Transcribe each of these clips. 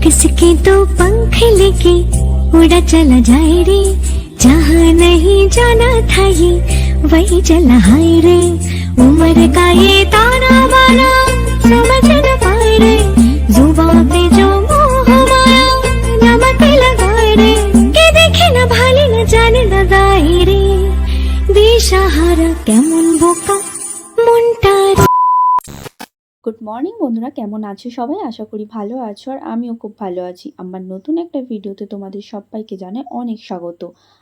किसके तो पंख लेके उड़ा चला जाए रे, जहाँ नहीं जाना था ये वही चला हाय रे। उम्र का ये ताना बाना समझ न पाए रे, जुबां पे जो मोह माया नमक लगाए रे, के देखे न भाले न जाने न दाए रे, दिशाहारा केमन बोका মনটা। গুড মর্নিং বন্ধুরা, কেমন আছো সবাই? আশা করি ভালো আছো, আর আমিও খুব ভালো আছি। আমার নতুন একটা ভিডিওতে তোমাদের সবাইকে জানাই অনেক স্বাগত।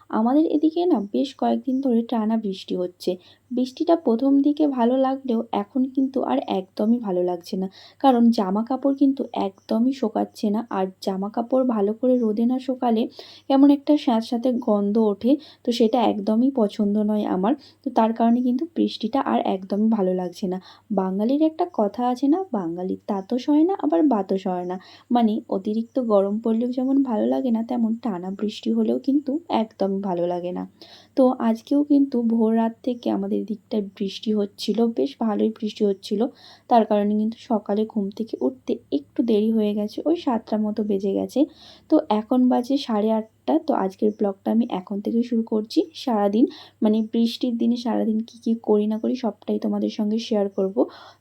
আমাদের এদিকে না বেশ কয়েকদিন ধরে টানা বৃষ্টি হচ্ছে। বৃষ্টিটা প্রথম দিকে ভালো লাগলেও এখন কিন্তু আর একদমই ভালো লাগছে না, কারণ জামা কাপড় কিন্তু একদমই শোকাচ্ছে না। আর জামা কাপড় ভালো করে রোদে না শোকালে কেমন একটা স্যাঁতস্যাঁতে গন্ধ ওঠে, তো সেটা একদমই পছন্দ নয় আমার। তো তার কারণে কিন্তু বৃষ্টিটা আর একদমই ভালো লাগছে না। বাঙালির একটা কথা আছে না, বাঙালির তাতও সয় না আবার বাতও সয় না। মানে অতিরিক্ত গরম পড়লেও যেমন ভালো লাগে না, তেমন টানা বৃষ্টি হলেও কিন্তু একদম ভালো লাগে না। তো আজকেও কিন্তু ভোর রাত থেকে আমাদের দিকটায় বৃষ্টি হচ্ছিল, বেশ ভালোই বৃষ্টি হচ্ছিল। তার কারণে কিন্তু সকালে ঘুম থেকে উঠতে একটু দেরি হয়ে গেছে, ওই 7টার মতো বেজে গেছে। তো এখন বাজে 8:30। তো আজকের ব্লগটা আমি এখন থেকে শুরু করছি। সারাদিন মানে বৃষ্টির দিনে সারাদিন কী কী করি না করি সবটাই তোমাদের সঙ্গে শেয়ার করব।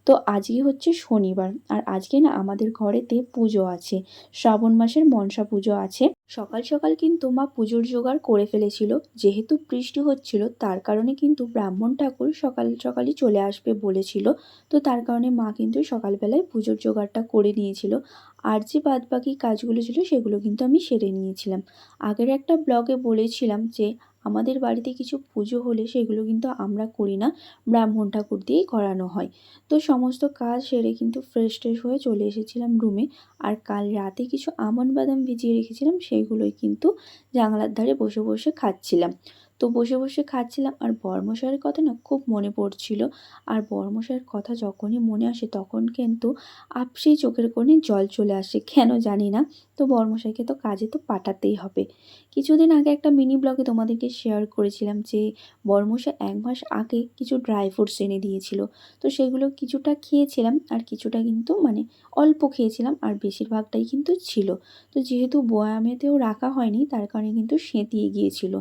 তো আজকে হচ্ছে শনিবার, আর আজকে না আমাদের ঘরেতে পুজো আছে, শ্রাবণ মাসের মনসা পুজো আছে। সকাল সকাল কিন্তু মা পুজোর জোগাড় করে ফেলেছিল। যেহেতু বৃষ্টি হচ্ছিল তার কারণে কিন্তু ব্রাহ্মণ ঠাকুর সকাল সকালই চলে আসবে বলেছিল। তো তার কারণে মা কিন্তু সকালবেলায় পুজোর জোগাড়টা করে নিয়েছিল। আর যে বাদবাকি কাজগুলো ছিল সেগুলো কিন্তু আমি সেরে নিয়েছিলাম। আগের একটা ব্লগে বলেছিলাম যে আমাদের বাড়িতে কিছু পুজো হলে সেগুলো কিন্তু আমরা করি না, ব্রাহ্মণ ঠাকুর দিয়েই করানো হয়। তো সমস্ত কাজ সেরে কিন্তু ফ্রেশ ট্রেশ হয়ে চলে এসেছিলাম রুমে। আর কাল রাতে কিছু আমন্ড বাদাম ভিজিয়ে রেখেছিলাম, সেইগুলোই কিন্তু জানলার ধারে বসে বসে খাচ্ছিলাম। তো বসে বসে খাচ্ছিলাম, আর বরমশাইয়ের কথা না খুব মনে পড়ছিল। আর বরমশাইয়ের কথা যখনই মনে আসে তখন কিন্তু আপসেই চোখের কোণে জল চলে আসে, কেন জানি না। তো বরমশাইকে তো কাজে তো পাঠাতেই হবে। কিছুদিন আগে একটা মিনি ব্লগে তোমাদেরকে শেয়ার করেছিলাম যে বরমশাই 1 মাস আগে কিছু ড্রাই ফ্রুটস এনে দিয়েছিল। তো সেগুলো কিছুটা খেয়েছিলাম, আর কিছুটা কিন্তু মানে অল্প খেয়েছিলাম, আর বেশিরভাগটাই কিন্তু ছিল। তো যেহেতু বয়ামেতেও রাখা হয়নি তার কারণে কিন্তু সেঁতিয়ে গিয়েছিল।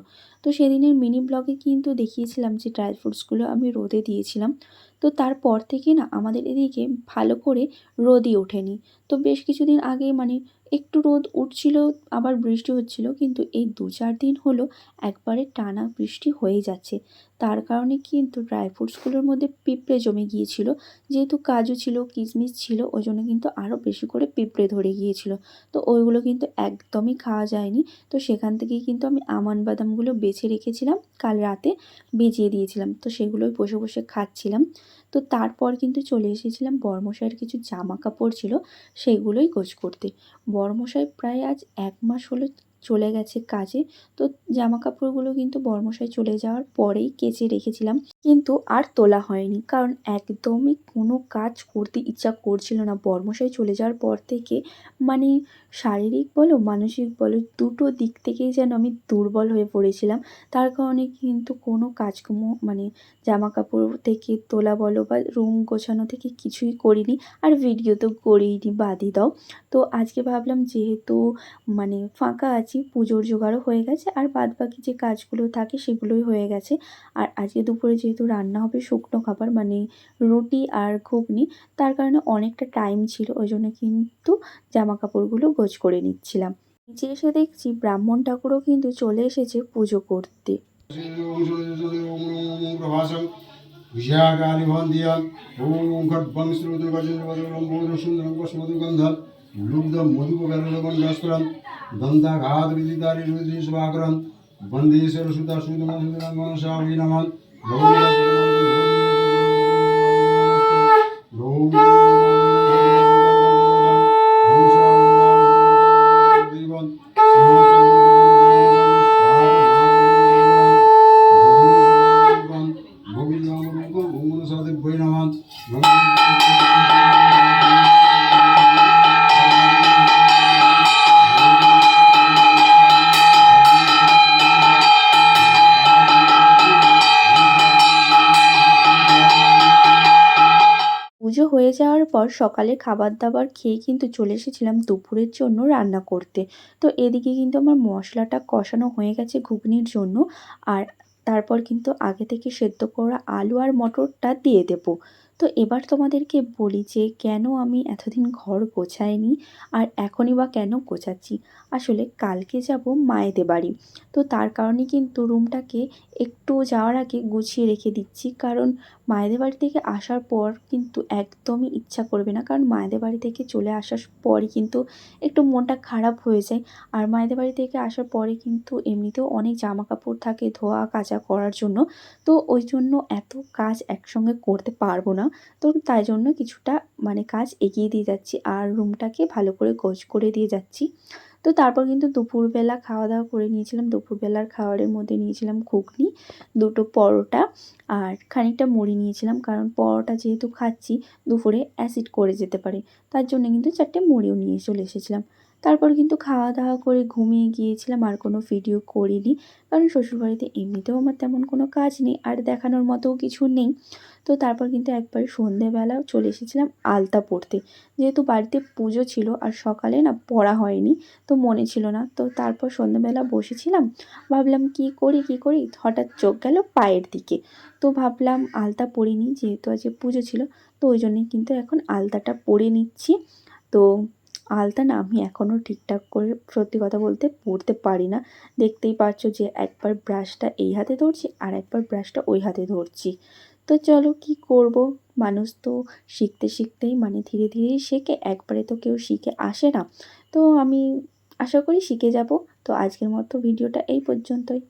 তো সেদিনের মিনি ব্লগে কিন্তু দেখিয়েছিলাম যে ড্রাই ফ্রুটসগুলো আমি রোদে দিয়েছিলাম। তো তারপর থেকে না আমাদের এদিকে ভালো করে রোদই ওঠেনি। তো বেশ কিছুদিন আগে মানে একটু রোদ উঠছিল আবার বৃষ্টি হচ্ছিল, কিন্তু এই 2-4 দিন হলো একবারে টানা বৃষ্টি হয়ে যাচ্ছে। তার কারণে কিন্তু ড্রাই ফ্রুটসগুলোর মধ্যে পিঁপড়ে জমে গিয়েছিল। যেহেতু কাজু ছিল, কিশমিশ ছিল, ওই জন্য কিন্তু আরও বেশি করে পিঁপড়ে ধরে গিয়েছিল। তো ওইগুলো কিন্তু একদমই খাওয়া যায়নি। তো সেখান থেকেই কিন্তু আমি আমন্ড বাদামগুলো বেছে রেখেছিলাম, কাল রাতে ভিজিয়ে দিয়েছিলাম, তো সেগুলোই বসে বসে খাচ্ছিলাম। তো তারপর কিন্তু চলে এসেছিলাম বরমশাইয়ের কিছু জামা কাপড় ছিল সেগুলোই গোছ করতে। বরমশাই প্রায় আজ 1 মাস হলো চলে গেছে কাজে। তো জামা কাপড়গুলো কিন্তু বরমশাই চলে যাওয়ার পরেই কেচে রেখেছিলাম, কিন্তু আর তোলা হয়নি, কারণ একদমই কোনো কাজ করতে ইচ্ছা করছিল না। বরমশাই চলে যাওয়ার পর থেকে মানে শারীরিক বলো মানসিক বলো দুটো দিক থেকেই যেন আমি দুর্বল হয়ে পড়েছিলাম। তার কারণে কিন্তু কোনো কাজকর্ম মানে জামা কাপড় থেকে তোলা বলো বা রুম গোছানো থেকে কিছুই করিনি, আর ভিডিও তো করিনি, বাদই দাও। তো আজকে ভাবলাম যেহেতু মানে ফাঁকা আছি, পুজোর জোগাড়ও হয়ে গেছে, আর বাদবাকি যে কাজগুলো থাকে সেগুলোই হয়ে গেছে। আর আজকে দুপুরে যেহেতু রান্না হবে শুকনো খাবার মানে রুটি আর ঘুগনি, তার কারণে অনেকটা টাইম ছিল, ওই জন্য কিন্তু জামা কাপড়গুলো গোছ করে নিচ্ছিলাম। নিচে এসে দেখছি ব্রাহ্মণ ঠাকুরও কিন্তু চলে এসেছে পুজো করতে। विषयाकालिभवन्तियम् ॐ खड्वं श्रुतिवचनवदनं लुब्धं मधुपगरुडगण्डस्फुरं दन्ताघातविदितारिशुभाकरं वन्दे सरस्वताशुतमधुरमनसावि नमः পুজো হয়ে যাওয়ার পর সকালে খাবার দাবার খেয়ে কিন্তু চলে এসেছিলাম দুপুরের জন্য রান্না করতে। তো এদিকে কিন্তু আমার মশলাটা কষানো হয়ে গেছে ঘুগনির জন্য। আর তারপর কিন্তু আগে থেকে সেদ্ধ করা আলু আর মটরটা দিয়ে দেবো। তো এবার তোমাদেরকে বলি যে কেন আমি এতদিন ঘর গোছাইনি আর এখনই বা কেন গোছাচ্ছি। আসলে কালকে যাব মায়েদের বাড়ি। তো তার কারণে কিন্তু রুমটাকে একটু যাওয়ার আগে গুছিয়ে রেখে দিচ্ছি, কারণ মায়েদের বাড়ি থেকে আসার পর কিন্তু একদমই ইচ্ছা করবে না, কারণ মায়েদের বাড়ি থেকে চলে আসার পরই কিন্তু একটু মনটা খারাপ হয়ে যায়। আর মায়েদের বাড়ি থেকে আসার পরে কিন্তু এমনিতেও অনেক জামা কাপড় থাকে ধোয়া কাচা করার জন্য। তো ওই জন্য এত কাজ একসঙ্গে করতে পারবো না। তো তাই জন্য কিছুটা কাজ এগিয়ে দিয়ে যাচ্ছি আর রুমটাকে ভালো করে গোছ করে দিয়ে যাচ্ছি। তো তারপর কিন্তু দুপুরবেলা খাওয়া দাওয়া করে নিয়েছিলাম। দুপুরবেলার খাবারের মধ্যে নিয়েছিলাম ঘুগনি, দুটো পরোটা আর খানিকটা মুড়ি নিয়েছিলাম, কারণ পরোটা যেহেতু খাচ্ছি দুপুরে অ্যাসিড করে যেতে পারে, তার জন্য কিন্তু 4টে মুড়িও নিয়ে চলে এসেছিলাম। তারপর কিন্তু খাওয়া দাওয়া করে ঘুমিয়ে গিয়েছিলাম, আর কোনো ভিডিও করিনি, কারণ শ্বশুরবাড়িতে এমনিতেও আমার তেমন কোনো কাজ নেই আর দেখানোর মতোও কিছু নেই। তো তারপর কিন্তু একবার সন্ধেবেলা চলে এসেছিলাম আলতা পরতে, যেহেতু বাড়িতে পুজো ছিল আর সকালে না পড়া হয়নি, তো মনে ছিল না। তো তারপর সন্ধ্যেবেলা বসেছিলাম, ভাবলাম কি করি কি করি, হঠাৎ চোখ গেল পায়ের দিকে। তো ভাবলাম আলতা পরিয়ে নিই, যেহেতু আজকে পুজো ছিল, তো ওই জন্যই কিন্তু এখন আলতাটা পরে নিচ্ছি। তো আলতা না আমি এখনও ঠিকঠাক করে সত্যি কথা বলতে পরতে পারি না। দেখতেই পাচ্ছ যে একবার ব্রাশটা এই হাতে ধরছি আর একবার ব্রাশটা ওই হাতে ধরছি। তো চলো কি করব, মানুষ তো শিখতে শিখতেই ধীরে ধীরেই শেখে, একবারে তো কেউ শিখে আসে না। তো আমি আশা করি শিখে যাব। তো আজকের মতো ভিডিওটা এই পর্যন্তই।